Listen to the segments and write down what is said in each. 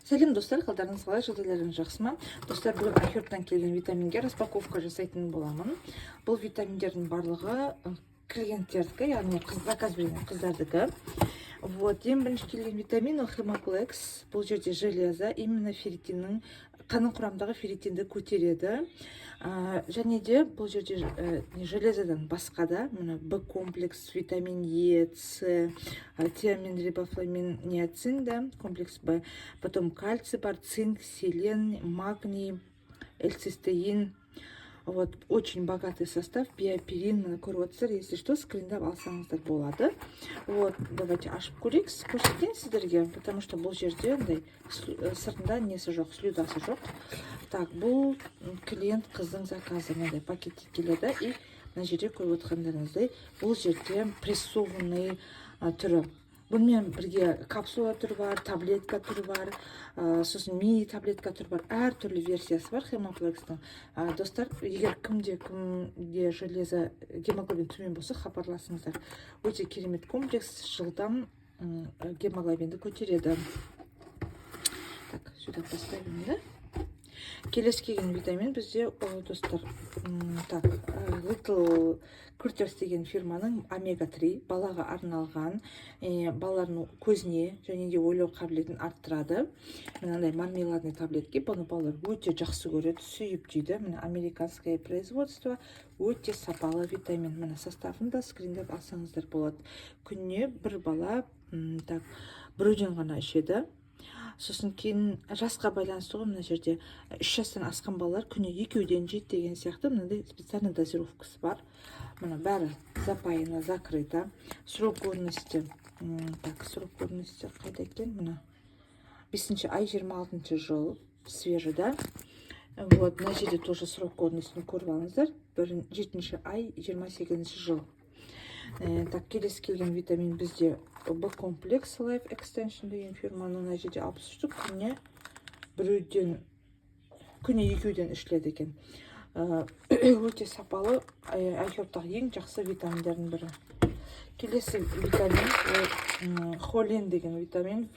Сәлем достар, қалдарыңыз қалай, жағдайларыңыз жақсы ма? Достар, бүгін Ахерттан келген витаминге распаковка жасайтын боламын. Бұл витаминдердің барлығы клиенттердікі, яғни заказ берген қыздардікі. Вот, ең бірінші келген витамин Хемоплекс. Бұл жерде железа, именно ферритиннің, қанның құрамындағы ферритинді көтереді. Және де бұл жерде железадан басқа да Б комплекс, витамин Е, С, тиамин, рибофламин, ниацин, да, комплекс Б, потом кальций бар, цинк, селен, магний, эльцистеин. Вот, очень богатый состав, биоперин, көріп отырсыздар, если что, скриндап алсаңыздар болады. Вот, давайте ашып көрейік, көрсетейін сіздерге, потому что бұл жерде сыртында несі жоқ, слюдасы жоқ. Так, бұл клиент қыздың заказы, мынандай пакетте келеді, и мына жерде көріп отырғандарыңыздай, бұл жерде прессованный түрі. Бұнымен бірге капсула түрі бар, таблетка түрі бар, сосын мини таблетка түрі бар, әр түрлі версиясы бар Хемоплексдің. Достар, егер кімде железа гемоглобин төмен болса, хабарласыңыздар. Өте керемет комплекс, жылдам гемоглобинді көтереді. Так, сюда поставим, да? Келесі келген витамин бізде, достар, так, Little Critters деген фирманың омега-3 балаға арналған, балалардың көзіне және де ойлау қабілетін арттырады. Мынандай мармеладный таблетки, бұны балалар өте жақсы көреді, сүйіп жейді. Мына американское производство, өте сапалы витамин. Мына составында скриндеп алсаңыздар болады. Күніне бір бала біреуден ғана ішеді. Сосын кейін жасқа байланысты ғой, мына жерде 3 жастан асқан балалар күні 2-ден жейді деген сияқты, мынандай специальный дозировкасы бар. Мына бәрі запаяно, закрыто. Срок годности, так, срок годности қайда екен? Мына 5 ай 26 жыл, свежий, да? Вот, мына жерде тоже срок годностін көріп алыңыздар. 7 ай 28 жыл. Так, келесі келген витамин бізде Б комплекс Life Extension деген фирманың, мына жерде 60 штук, күніне 2-ден ішіледі екен. Өте сапалы, Ахерттағы ең жақсы витаминдердің бірі. Келесі витамин Холин деген витамин,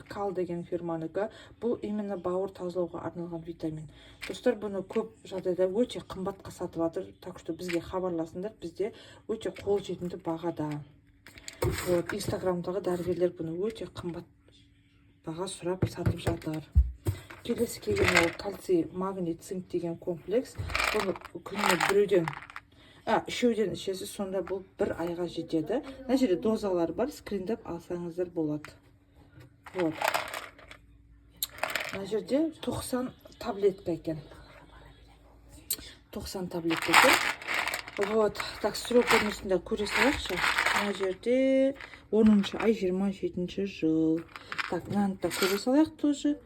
Кал деген фирманыкі. Бұл именно бауыр тазалауға арналған витамин. Достар, бұны көп жағдайда өте қымбатқа сатып жатыр, так что бізге хабарласыңдар, бізде өте қол жетімді бағада. Вот, инстаграмдағы дәрігерлер бұны өте қымбат баға сұрап сатып жатыр. Келесі келген ол кальций, магний, цинк деген комплекс. Бұны күніне 3-ден ішесіз, сонда бұл 1 айға жетеді. Мына жерде дозалар бар, скриндап алсаңыздар болады. Вот. Мына жерде 90 таблетка екен. 90 таблетка екен. Вот. Так, срок годностінде көре салайықшы. Мына жерде 10 ай 27 жыл. Так, мынаны да көре салайық тоже.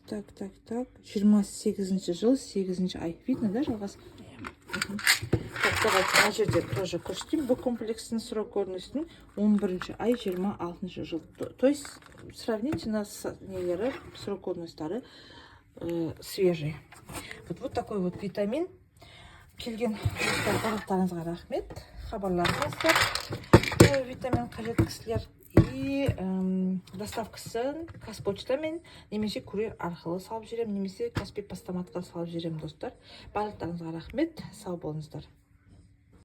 Так, 28 жыл, 8 ай. Видно, да, жалғас? Так, давайте, мына жерде тоже көрсетейін. Бұл комплекстің срок годностін 11 ай 26 жыл. То есть, сравнительно с нелері, срок годностары свежий. Вот такой вот витамин. Келген барлықтарыңызға рахмет. Хабарларыңыздар. Витамин қажет кісілер. И доставкасын Қазпочтамен немесе курьер арқылы салып жүрем, немесе Каспий постаматқа салып жүрем, достар. Барлықтарыңызға рахмет. Сау болыңыздар.